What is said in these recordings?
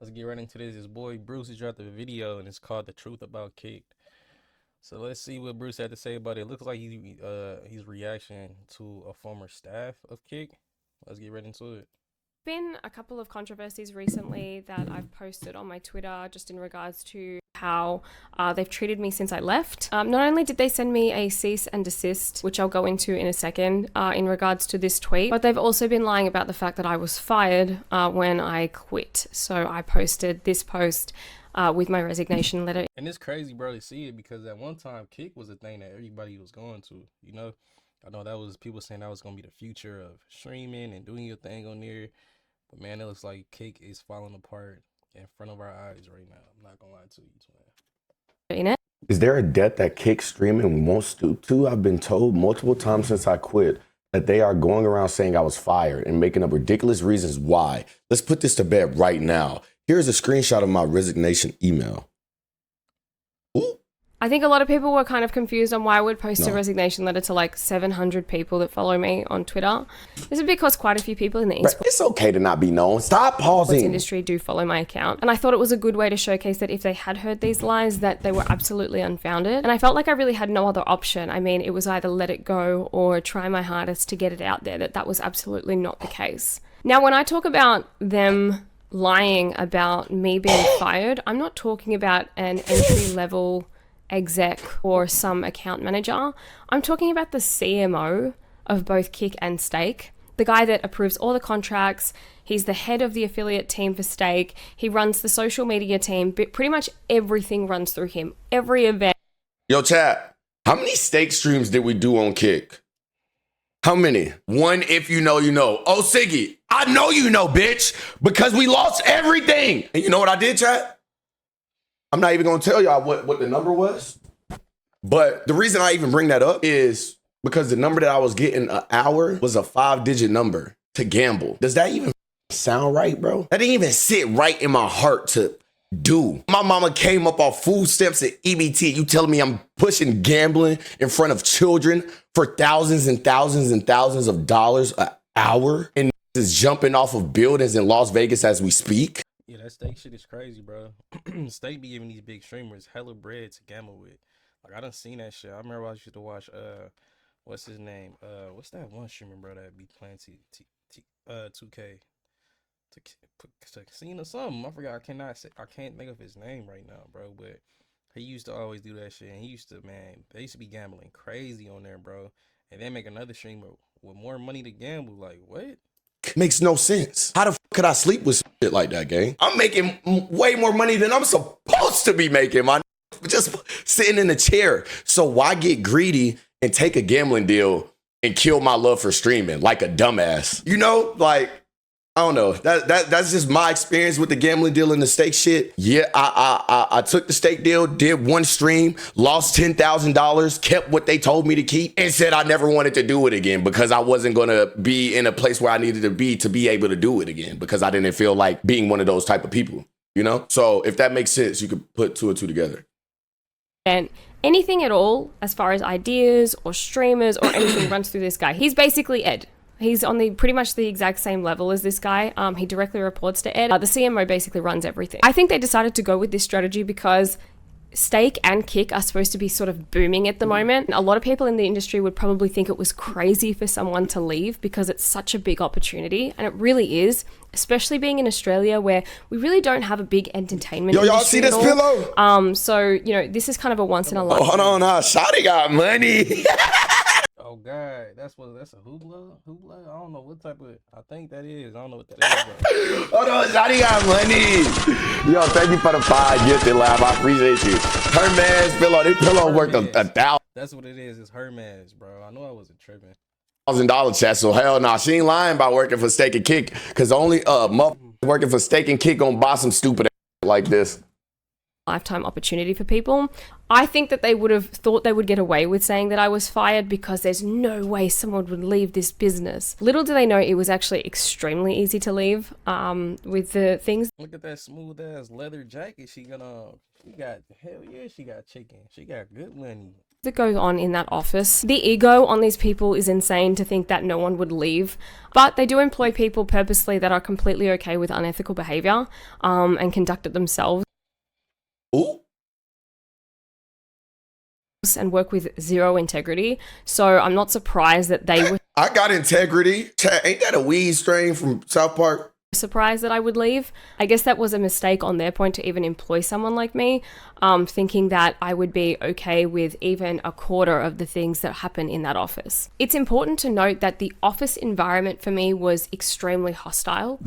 Let's get right into this. His boy Bruce has dropped a video and it's called "The Truth About Kick." So let's see what Bruce had to say about it. It looks like he's reaction to a former staff of Kick. Let's get right into it. Been a couple of controversies recently that I've posted on my Twitter just in regards to how they've treated me since I left. Not only did they send me a cease and desist, which I'll go into in a second, in regards to this tweet, but they've also been lying about the fact that I was fired when I quit. So I posted this post with my resignation letter. And it's crazy, bro, to see it because at one time Kick was a thing that everybody was going to. I know that was people saying that was gonna be the future of streaming and doing your thing on there. But man, it looks like Kick is falling apart in front of our eyes right now. I'm not gonna lie to you, twin. In it. Is there a debt that Kick Streaming won't stoop to? I've been told multiple times since I quit that they are going around saying I was fired and making up ridiculous reasons why. Let's put this to bed right now. Here's a screenshot of my resignation email. Ooh. I think a lot of people were kind of confused on why I would post a resignation letter to like 700 people that follow me on Twitter. This is because quite a few people in the esports It's okay to not be known. Stop pausing. industry do follow my account. And I thought it was a good way to showcase that if they had heard these lies, that they were absolutely unfounded. And I felt like I really had no other option. I mean, it was either let it go or try my hardest to get it out there that was absolutely not the case. Now, when I talk about them lying about me being fired, I'm not talking about an entry level exec or some account manager. I'm talking about the CMO of both Kick and Stake, the guy that approves all the contracts. He's the head of the affiliate team for Stake. He runs the social media team, but pretty much everything runs through him. Every event. Yo, chat, how many Stake streams did we do on Kick? How many? One, if you know, you know. Oh, Siggy, I know you know, bitch, because we lost everything. And you know what I did, chat? I'm not even going to tell y'all what the number was. But the reason I even bring that up is because the number that I was getting an hour was a 5-digit number to gamble. Does that even sound right, bro? That didn't even sit right in my heart to do. My mama came up off food stamps at EBT. You telling me I'm pushing gambling in front of children for thousands and thousands and thousands of dollars an hour and is jumping off of buildings in Las Vegas as we speak? Yeah, that Stake shit is crazy, bro. Stake be giving these big streamers hella bread to gamble with. Like I done seen that shit. I remember I used to watch what's his name? What's that one streamer, bro, that be playing 2K to casino something. I forgot. I can't think of his name right now, bro. But he used to always do that shit. And he used to, man, they used to be gambling crazy on there, bro. And then make another streamer with more money to gamble. Like what? Makes no sense. How the f could I sleep with shit like that, gang? I'm making way more money than I'm supposed to be making, my just sitting in a chair. So why get greedy and take a gambling deal and kill my love for streaming like a dumbass? You know, like, I don't know. That's just my experience with the gambling deal and the stake shit. Yeah, I took the stake deal, did one stream, lost $10,000, kept what they told me to keep, and said I never wanted to do it again because I wasn't gonna be in a place where I needed to be able to do it again because I didn't feel like being one of those type of people, you know? So if that makes sense, you could put two and two together. And anything at all, as far as ideas or streamers or anything runs through this guy. He's basically Ed. He's on pretty much the exact same level as this guy. He directly reports to Ed. The CMO basically runs everything. I think they decided to go with this strategy because Stake and Kick are supposed to be sort of booming at the moment. A lot of people in the industry would probably think it was crazy for someone to leave because it's such a big opportunity, and it really is, especially being in Australia where we really don't have a big entertainment industry. Yo, y'all see this pillow? So, you know, this is kind of a once in a lifetime. Hold on, Shotty got money. Oh God, that's a hoopla. I don't know what type of. I think that is. I don't know what that is, bro. Hold on, Shotty got money. Yo, thank you for the 5 gifted lab. I appreciate you. Hermes pillow. This pillow worth $1,000. That's what it is. It's Hermes, bro. I know I wasn't tripping. $1,000 chat. So hell nah, she ain't lying about working for Stake and Kick. Cause only working for Stake and Kick gonna buy some stupid like this. Lifetime opportunity for people. I think that they would have thought they would get away with saying that I was fired because there's no way someone would leave this business. Little do they know it was actually extremely easy to leave with the things. Look at that smooth ass leather jacket she got. Hell yeah, she got chicken. She got good money. that goes on in that office. The ego on these people is insane to think that no one would leave, but they do employ people purposely that are completely okay with unethical behavior and conduct it themselves. Ooh. And work with zero integrity. So I'm not surprised that they were I got integrity. Ain't that a weed strain from South Park? surprised that I would leave. I guess that was a mistake on their point to even employ someone like me, thinking that I would be okay with even a quarter of the things that happen in that office. It's important to note that the office environment for me was extremely hostile,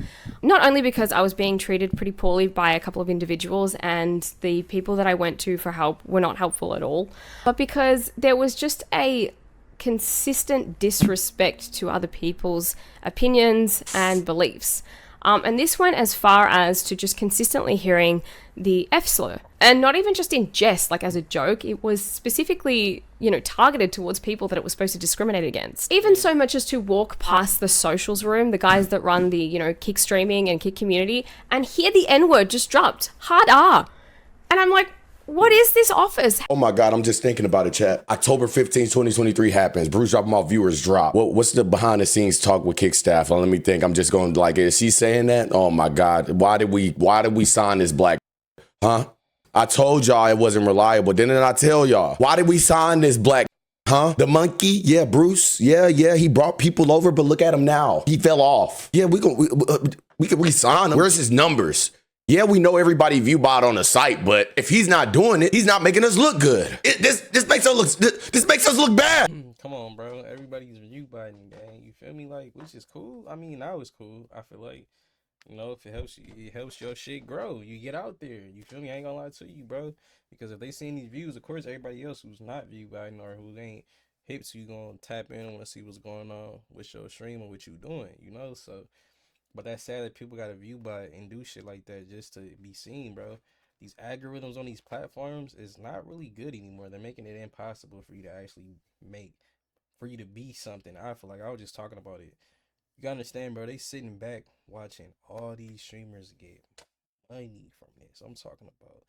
not only because I was being treated pretty poorly by a couple of individuals and the people that I went to for help were not helpful at all, but because there was just a consistent disrespect to other people's opinions and beliefs. And this went as far as to just consistently hearing the F slur. And not even just in jest, like as a joke, it was specifically, targeted towards people that it was supposed to discriminate against. Even so much as to walk past the socials room, the guys that run the, kick streaming and kick community, and hear the N-word just dropped. Hard R. And I'm like, what is this office? Oh my God, I'm just thinking about it, chat. October 15th, 2023 happens. Bruce dropping off, viewers drop. What's the behind the scenes talk with Kick staff? Let me think. I'm just going like, is she saying that? Oh my God. Why did we sign this black? Huh? I told y'all it wasn't reliable. Didn't I tell y'all? Why did we sign this black? Huh? The monkey? Yeah, Bruce. Yeah. He brought people over, but look at him now. He fell off. Yeah, we can re-sign him. Where's his numbers? Yeah, we know everybody view bot on the site, but if he's not doing it, he's not making us look good. This makes us look bad. Come on, bro. Everybody's view botting, man. You feel me? Like, which is cool. I mean, now it's cool. I feel like, if it helps you, it helps your shit grow. You get out there. You feel me? I ain't gonna lie to you, bro. Because if they seen these views, of course, everybody else who's not view botting or who ain't hip to you gonna tap in and want to see what's going on with your stream or what you doing, So. But that's sad that people got to view by and do shit like that just to be seen, bro. These algorithms on these platforms is not really good anymore. They're making it impossible for you to actually for you to be something. I feel like I was just talking about it. You gotta understand, bro. They sitting back watching all these streamers get money from this. I'm talking about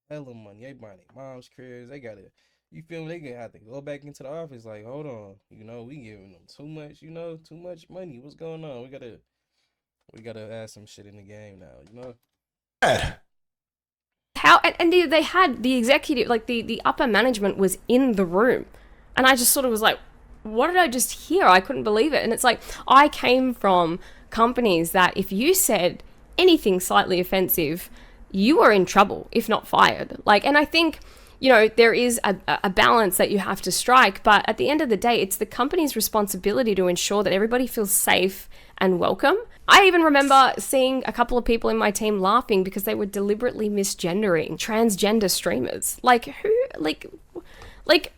hella money. They buying their mom's cribs. They gotta, you feel me? They gonna have to go back into the office like, hold on, we giving them too much, too much money. What's going on? We gotta add some shit in the game now, How and they had the executive, like the upper management was in the room, and I just sort of was like, what did I just hear? I couldn't believe it. And it's like, I came from companies that if you said anything slightly offensive, you were in trouble, if not fired. And I think, there is a balance that you have to strike, but at the end of the day, it's the company's responsibility to ensure that everybody feels safe and welcome. I even remember seeing a couple of people in my team laughing because they were deliberately misgendering transgender streamers.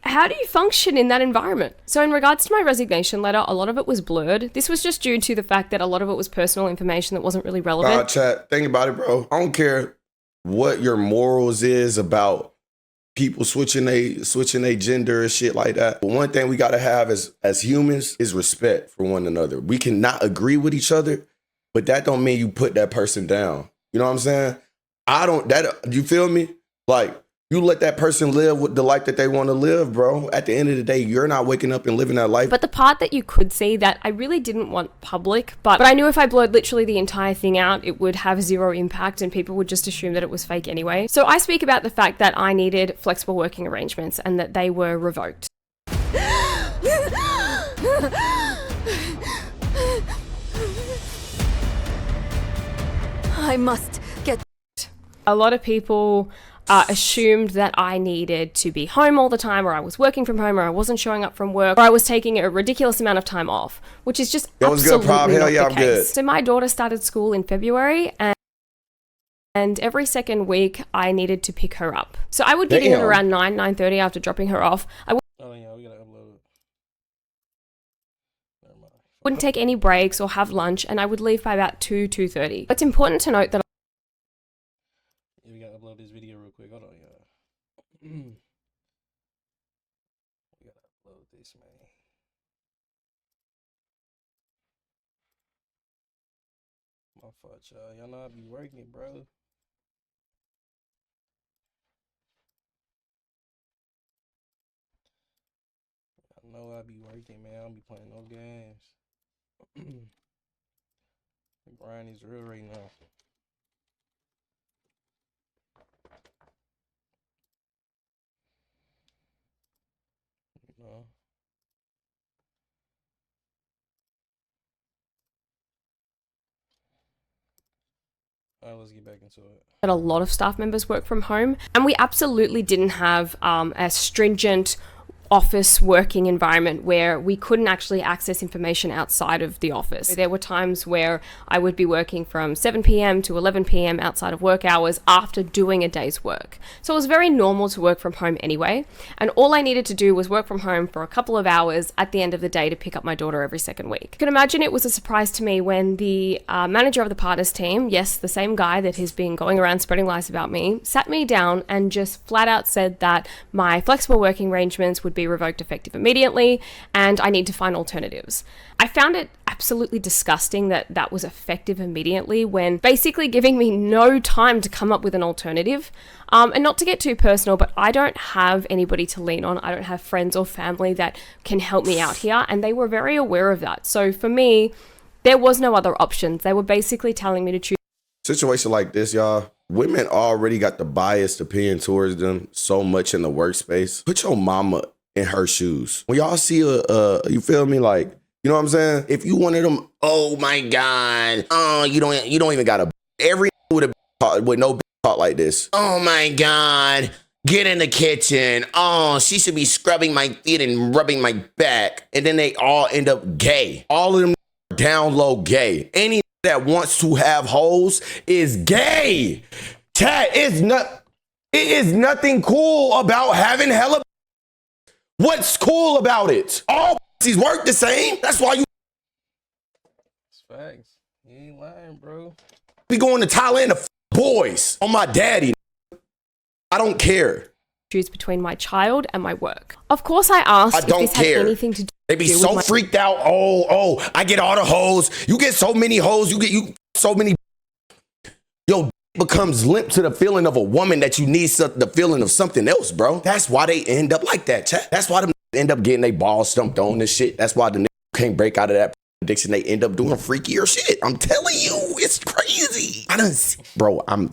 How do you function in that environment? So in regards to my resignation letter, a lot of it was blurred. This was just due to the fact that a lot of it was personal information that wasn't really relevant. Chat, think about it, bro. I don't care what your morals is about people switching their gender and shit like that. But one thing we gotta have as humans is respect for one another. We cannot agree with each other, but that don't mean you put that person down. You know what I'm saying? You feel me? Like, you let that person live with the life that they want to live, bro. At the end of the day, you're not waking up and living that life. But the part that you could see that I really didn't want public, but I knew if I blurred literally the entire thing out, it would have zero impact and people would just assume that it was fake anyway. So I speak about the fact that I needed flexible working arrangements and that they were revoked. I must get... A lot of people assumed that I needed to be home all the time, or I was working from home, or I wasn't showing up from work, or I was taking a ridiculous amount of time off, which is just absolutely not the case. So my daughter started school in February, and every second week I needed to pick her up. So I would get in at around 9:30 after dropping her off. We gotta upload it. Wouldn't take any breaks or have lunch, and I would leave by about 2:30. It's important to note that we gotta upload this video real quick. Hold on, y'all. We gotta upload this, man. My fault, y'all. Y'all know I be working, bro. know I be working, man. I don't be playing no games. The grind is real right now. You know? All right, let's get back into it. That a lot of staff members work from home, and we absolutely didn't have a stringent office working environment where we couldn't actually access information outside of the office. There were times where I would be working from 7 p.m. to 11 p.m. outside of work hours after doing a day's work. So it was very normal to work from home anyway, and all I needed to do was work from home for a couple of hours at the end of the day to pick up my daughter every second week. You can imagine it was a surprise to me when the manager of the Partners team, yes, the same guy that has been going around spreading lies about me, sat me down and just flat out said that my flexible working arrangements would be revoked effective immediately and I need to find alternatives. I found it absolutely disgusting that that was effective immediately when basically giving me no time to come up with an alternative. And not to get too personal, but I don't have anybody to lean on. I don't have friends or family that can help me out here, and they were very aware of that. So for me, there was no other options. They were basically telling me to choose. Situation like this, y'all, women already got the biased opinion towards them so much in the workspace. Put your mama in her shoes. When y'all see you feel me, like, you know what I'm saying? If you one of them, oh my God, you don't even got a, every with no talk like this. Oh my God, get in the kitchen. Oh, she should be scrubbing my feet and rubbing my back. And then they all end up gay. All of them down low gay. Any that wants to have hoes is gay. Chat, it is nothing cool about having hella. What's cool about it? All pussies work the same. That's why you It's facts. You ain't lying, bro. be going to Thailand to boys on my daddy. I don't care. Choose between my child and my work. Of course, I asked I don't if this care. had anything to do. They be so freaked out. Oh, I get all the hoes. You get so many hoes. You so many. Yo, becomes limp to the feeling of a woman that you need the feeling of something else, bro. That's why they end up like that, chat. That's why them end up getting their balls stumped on this shit. That's why the can't break out of that addiction. They end up doing freakier shit. I'm telling you, it's crazy. I'm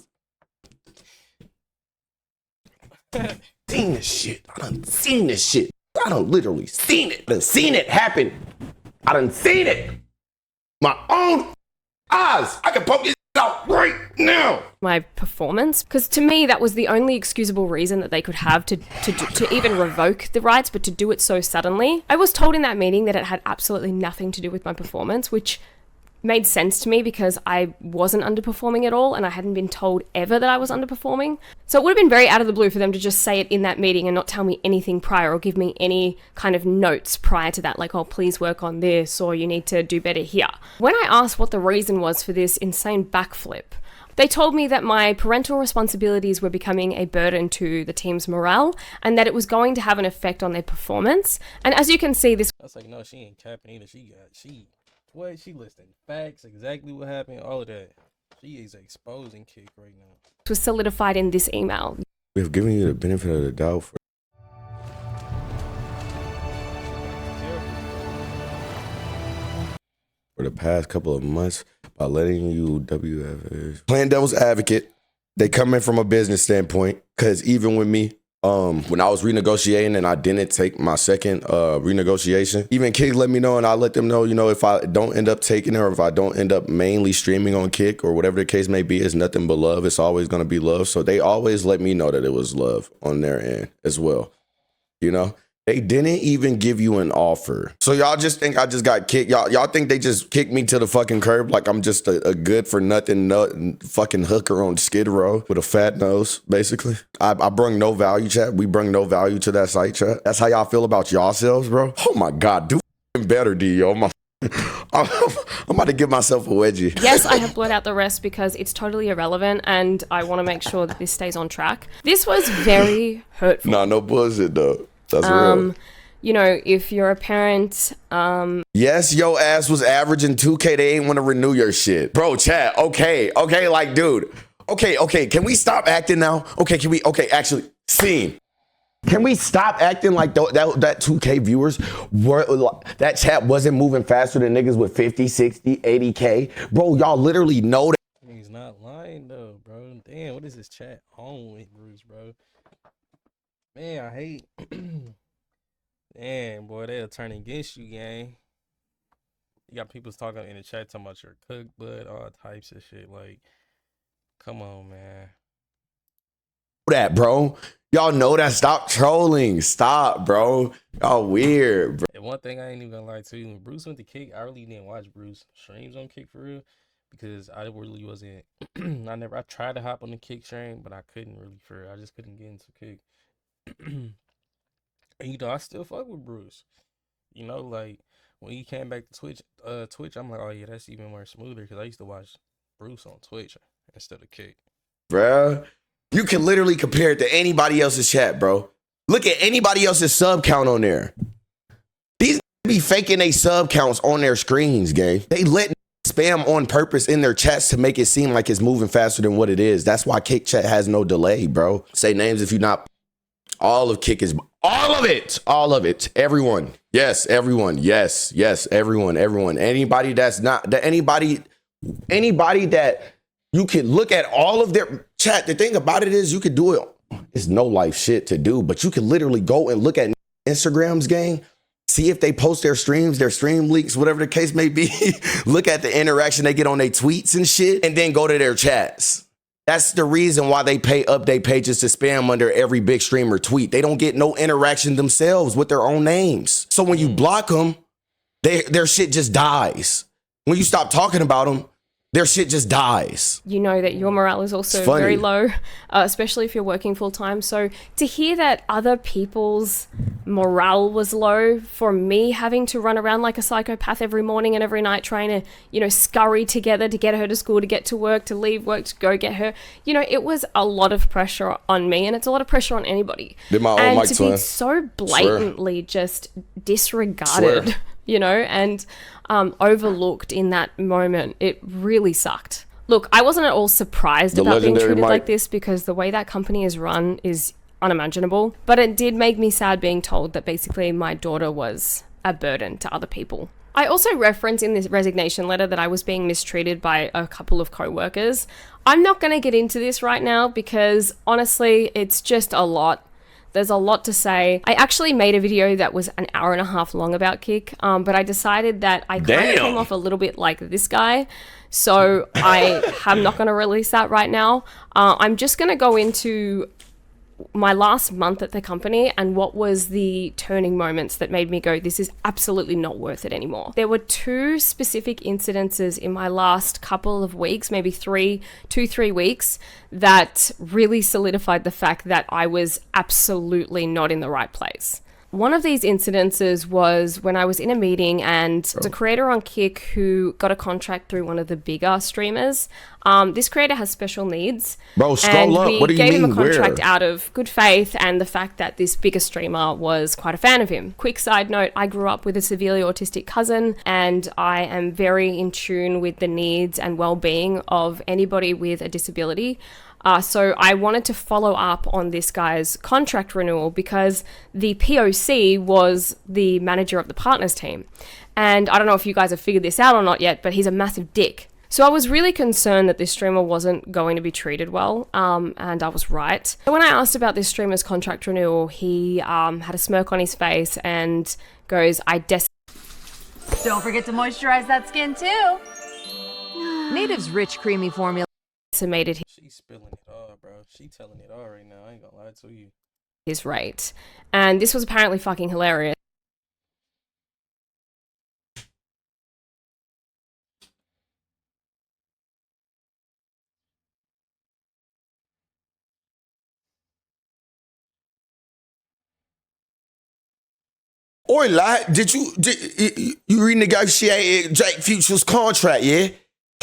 seen this shit. I done seen this shit. I done literally seen it. I done seen it happen. I done seen it. My own eyes. I can poke this out right now. My performance, because to me that was the only excusable reason that they could have to even revoke the rights, but to do it so suddenly. I was told in that meeting that it had absolutely nothing to do with my performance, which made sense to me because I wasn't underperforming at all and I hadn't been told ever that I was underperforming. So it would have been very out of the blue for them to just say it in that meeting and not tell me anything prior or give me any kind of notes prior to that, like, oh, please work on this or you need to do better here. When I asked what the reason was for this insane backflip, they told me that my parental responsibilities were becoming a burden to the team's morale and that it was going to have an effect on their performance. And as you can see, this I was like, no, she ain't capping either. She listing facts, exactly what happened, all of that. She is exposing Kick right now. was solidified in this email. We've given you the benefit of the doubt for the past couple of months by letting you WFS. Playing devil's advocate, they come in from a business standpoint, because even with me, when I was renegotiating and I didn't take my second renegotiation, even Kick let me know and I let them know, if I don't end up taking it or if I don't end up mainly streaming on Kick or whatever the case may be, it's nothing but love. It's always going to be love. So they always let me know that it was love on their end as well. They didn't even give you an offer. So y'all just think I just got kicked. Y'all think they just kicked me to the fucking curb like I'm just a good for nothing fucking hooker on Skid Row with a fat nose, basically. I brung no value, chat. We brung no value to that site, chat. That's how y'all feel about yourselves, bro? Oh my God, do better, D, yo. I'm about to give myself a wedgie. Yes, I have blurred out the rest because it's totally irrelevant and I want to make sure that this stays on track. This was very hurtful. Nah, no bullshit, though. That's real. If you're a parent, yes, your ass was averaging 2K. They ain't want to renew your shit. Bro, chat, okay, like, dude. Okay, can we stop acting now? Okay, actually, scene. Can we stop acting like that 2K viewers were, that chat wasn't moving faster than niggas with 50, 60, 80K? Bro, y'all literally know that. He's not lying though, bro. Damn, what is this chat on with, Bruce, bro? Man, I hate. Damn, boy, they'll turn against you, gang. You got people talking in the chat talking about your cook blood, all types of shit. Like, come on, man. That, bro. Y'all know that. Stop trolling. Stop, bro. Y'all weird, bro. And one thing I ain't even gonna lie to you, when Bruce went to Kick, I really didn't watch Bruce streams on Kick for real, because I really wasn't. I tried to hop on the Kick stream, but I couldn't really for real. I just couldn't get into Kick. And you know, I still fuck with Bruce. You know, like when he came back to Twitch, I'm like, oh yeah, that's even more smoother, because I used to watch Bruce on Twitch instead of Kick. Bruh, you can literally compare it to anybody else's chat, bro. Look at anybody else's sub count on there. These be faking they sub counts on their screens, gang. They let spam on purpose in their chats to make it seem like it's moving faster than what it is. That's why Kick chat has no delay, bro. Say names if you're not. All of Kick is all of it. Everyone. Yes, everyone. Yes, everyone. Anybody that's not that anybody that you can look at all of their chat. The thing about it is you could do it. It's no life shit to do, but you can literally go and look at Instagram's gang, see if they post their streams, their stream leaks, whatever the case may be. Look at the interaction they get on their tweets and shit, and then go to their chats. That's the reason why they pay update pages to spam under every big streamer tweet. They don't get no interaction themselves with their own names. So when you block them, their shit just dies. When you stop talking about them, their shit just dies. You know that your morale is also very low, especially if you're working full time. So to hear that other people's morale was low, for me having to run around like a psychopath every morning and every night trying to, you know, scurry together to get her to school, to get to work, to leave work, to go get her, you know, it was a lot of pressure on me, and it's a lot of pressure on anybody. And to be so blatantly just disregarded, you know, and overlooked in that moment, it really sucked. Look, I wasn't at all surprised about being treated like this, because the way that company is run is unimaginable. But it did make me sad being told that basically my daughter was a burden to other people. I also reference in this resignation letter that I was being mistreated by a couple of co-workers. I'm not going to get into this right now because honestly, it's just a lot. There's a lot to say. I actually made a video that was an hour and a half long about Kick, but I decided that I kind of came off a little bit like this guy, so I am not going to release that right now. I'm just going to go into my last month at the company and what was the turning moments that made me go, this is absolutely not worth it anymore. There were two specific incidences in my last couple of weeks, maybe 3 weeks, that really solidified the fact that I was absolutely not in the right place. One of these incidences was when I was in a meeting and the creator on Kick who got a contract through one of the bigger streamers. This creator has special needs. Bro, scroll up. What do you mean? We gave him a contract out of good faith and the fact that this bigger streamer was quite a fan of him. Quick side note, I grew up with a severely autistic cousin and I am very in tune with the needs and well-being of anybody with a disability. So I wanted to follow up on this guy's contract renewal because the POC was the manager of the partners team. And I don't know if you guys have figured this out or not yet, but he's a massive dick. So I was really concerned that this streamer wasn't going to be treated well, and I was right. So when I asked about this streamer's contract renewal, he had a smirk on his face and goes, Don't forget to moisturize that skin too. Native's rich, creamy formula. She's spilling it all, bro. She telling it all right now. I ain't gonna lie to you. His rate. And this was apparently fucking hilarious. Oi, lad, did you renegotiated Jake Future's contract, yeah?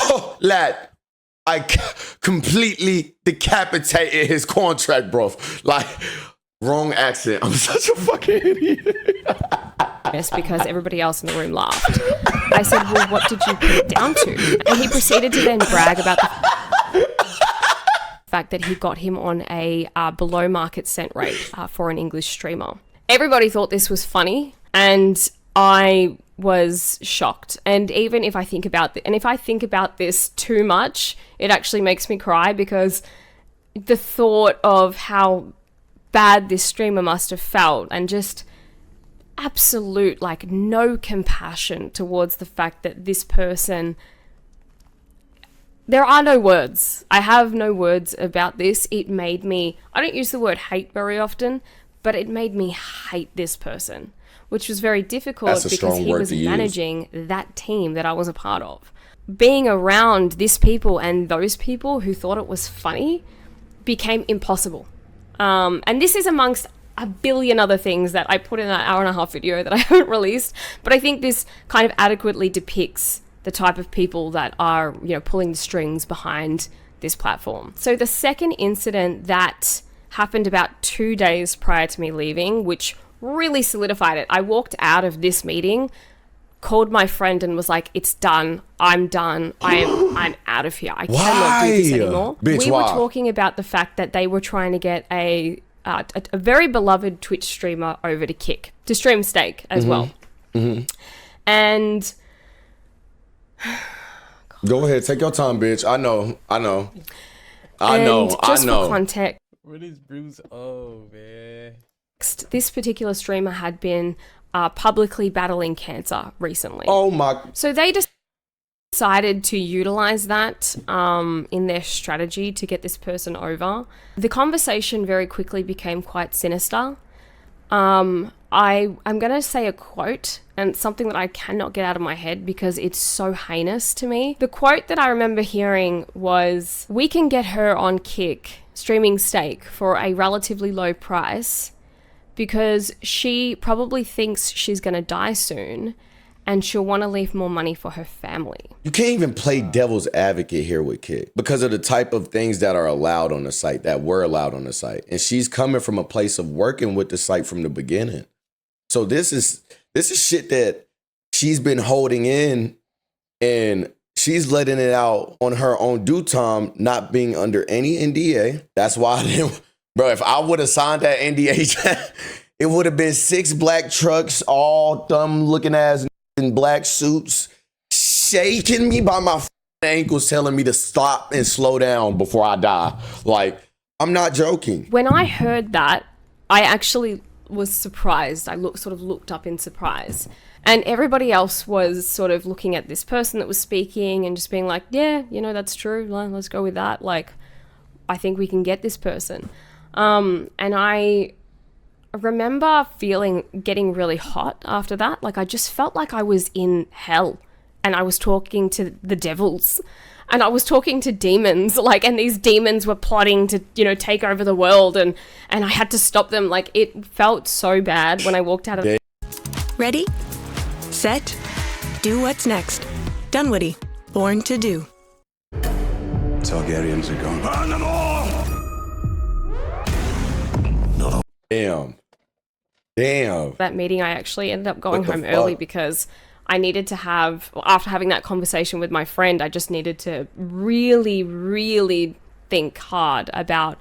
Oh, lad, I completely decapitated his contract, bro. Like, wrong accent. I'm such a fucking idiot. Because everybody else in the room laughed. I said, well, what did you put it down to? And he proceeded to then brag about the fact that he got him on a below market cent rate for an English streamer. Everybody thought this was funny, and I was shocked. And even if I think about this too much, it actually makes me cry, because the thought of how bad this streamer must have felt, and just absolute, like, no compassion towards the fact that this person... There are no words. I have no words about this. It made me... I don't use the word hate very often, but it made me hate this person, which was very difficult because he was managing that team that I was a part of. Being around this people and those people who thought it was funny became impossible. And this is amongst a billion other things that I put in that 1.5-hour video that I haven't released, but I think this kind of adequately depicts the type of people that are, you know, pulling the strings behind this platform. So the second incident that happened about 2 days prior to me leaving, which really solidified it. I walked out of this meeting, called my friend and was like, it's done. I'm done. I'm out of here. I cannot do this anymore. Bitch, we were talking about the fact that they were trying to get a very beloved Twitch streamer over to Kick to stream Steak as well. And go ahead, take your time, bitch. I know. Just for context, What is Bruce? Oh, man. this particular streamer had been publicly battling cancer recently. Oh my. So they decided to utilize that in their strategy to get this person over. The conversation very quickly became quite sinister. I'm going to say a quote, and it's something that I cannot get out of my head because it's so heinous to me. The quote that I remember hearing was, "We can get her on Kick streaming Steak for a relatively low price because she probably thinks she's going to die soon and she'll want to leave more money for her family." You can't even play devil's advocate here with Kick because of the type of things that are allowed on the site, that were allowed on the site. And she's coming from a place of working with the site from the beginning. So this is shit that she's been holding in, and she's letting it out on her own due time, not being under any NDA. That's why I didn't, bro, if I would have signed that NDA, it would have been 6 black trucks, all thumb looking ass in black suits, shaking me by my ankles, telling me to stop and slow down before I die. Like, I'm not joking. When I heard that, I actually was surprised. I looked up in surprise. And everybody else was sort of looking at this person that was speaking and just being like, yeah, you know, that's true. Let's go with that. Like, I think we can get this person. And I remember getting really hot after that. Like, I just felt like I was in hell and I was talking to the devils and I was talking to demons, like, and these demons were plotting to, you know, take over the world, and I had to stop them. Like, it felt so bad when I walked out of Ready, set, do what's next. Dunwoody, born to do. Targaryens are gone. Burn them all! Damn. that meeting. I actually ended up going What the home early fuck? because I needed to have, after having that conversation with my friend, I just needed to really, really think hard about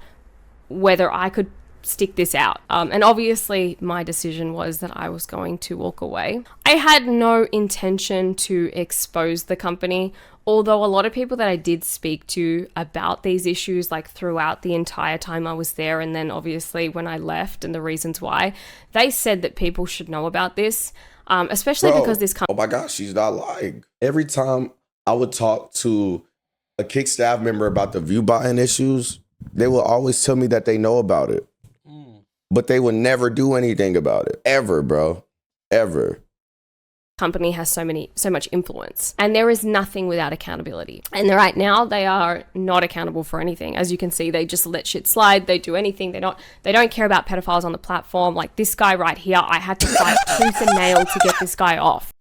whether I could stick this out. And obviously my decision was that I was going to walk away. I had no intention to expose the company, although a lot of people that I did speak to about these issues, like throughout the entire time I was there, and then obviously when I left and the reasons why, they said that people should know about this. Especially because this oh my gosh, she's not lying. Every time I would talk to a Kick staff member about the view buying issues, they will always tell me that they know about it. But they would never do anything about it. Ever, bro. Ever. company has so much influence, and there is nothing without accountability. And right now they are not accountable for anything. As you can see, they just let shit slide. They do anything. They don't care about pedophiles on the platform. Like this guy right here, I had to fight tooth and nail to get this guy off.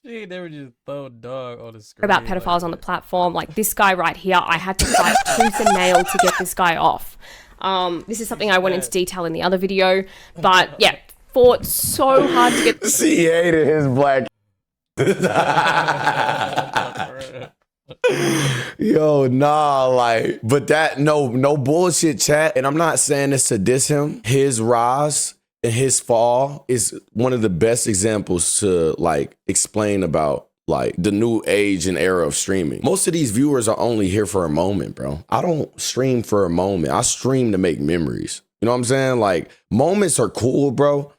She never just throw dog on the screen. About pedophiles on the platform, like this guy right here, I had to fight tooth and nail to get this guy off. This is something I went into detail in the other video, but yeah, fought so hard to get. She hated his black. Yo, nah, like, but that no bullshit, chat. And I'm not saying this to diss him. His rise and his fall is one of the best examples to like explain about like the new age and era of streaming. Most of these viewers are only here for a moment, bro. I don't stream for a moment. I stream to make memories. You know what I'm saying? Like, moments are cool, bro,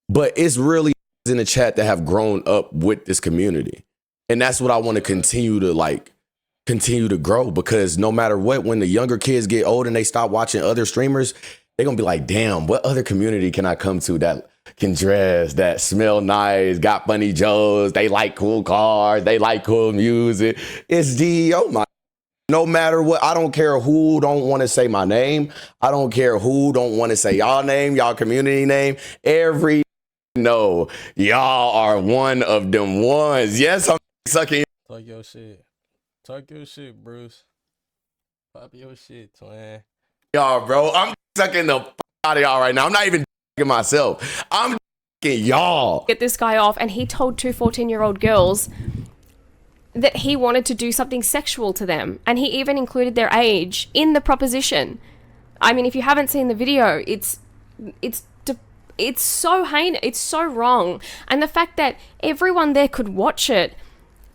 but it's really in the chat that have grown up with this community. And that's what I want to continue to grow, because no matter what, when the younger kids get old and they stop watching other streamers, they're gonna be like, damn, what other community can I come to that can dress, that smell nice, got funny jokes, they like cool cars, they like cool music. It's oh my. No matter what, I don't care who don't want to say my name. I don't care who don't want to say y'all name, y'all community name. Every no, y'all are one of them ones. Yes, I'm sucking. Talk your shit. Talk your shit, Bruce. Pop your shit, twin. Y'all, bro. I'm sucking the out of y'all right now. I'm not even myself. I'm y'all. Get this guy off, and he told two 14-year-old girls that he wanted to do something sexual to them, and he even included their age in the proposition. I mean, if you haven't seen the video, it's so heinous, it's so wrong, and the fact that everyone there could watch it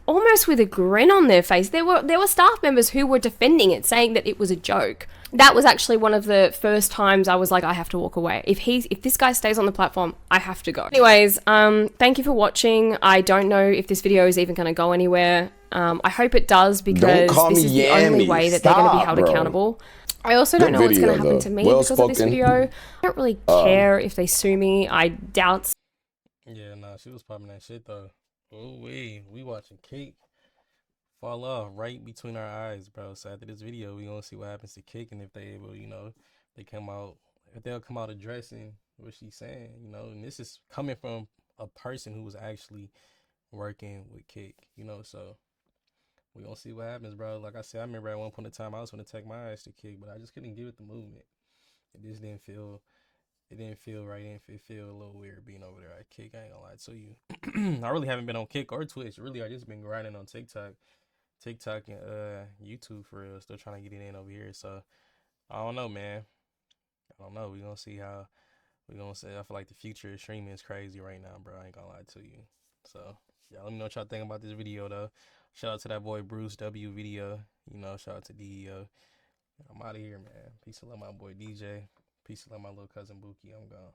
almost with a grin on their face. There were staff members who were defending it, saying that it was a joke. That was actually one of the first times I was like, I have to walk away. If this guy stays on the platform, I have to go. Anyways, thank you for watching. I don't know if this video is even going to go anywhere. I hope it does, because this is the only way that they're going to be held accountable. I also don't know what's going to happen to me because of this video. I don't really care if they sue me. I doubt. Yeah, nah, she was popping that shit though. Oh, we watching Cake fall off right between our eyes, bro. So after this video, we gonna see what happens to Cake, and if they able, if they'll come out addressing what she's saying, and this is coming from a person who was actually working with Cake, so we gonna see what happens, bro. Like I said, I remember at one point in time I was gonna take my ass to Cake, but I just couldn't give it the movement. It just didn't feel. It didn't feel right. It feel a little weird being over there at Kick. I ain't gonna lie to you. I really haven't been on Kick or Twitch. Really, I just been grinding on TikTok and YouTube for real. Still trying to get it in over here. So I don't know, man. I don't know. We gonna see how we gonna say. I feel like the future of streaming is crazy right now, bro. I ain't gonna lie to you. So yeah, let me know what y'all think about this video though. Shout out to that boy Bruce W video. Shout out to DEO. I'm out of here, man. Peace and love, my boy DJ. Peace and love, my little cousin Buki. I'm gone.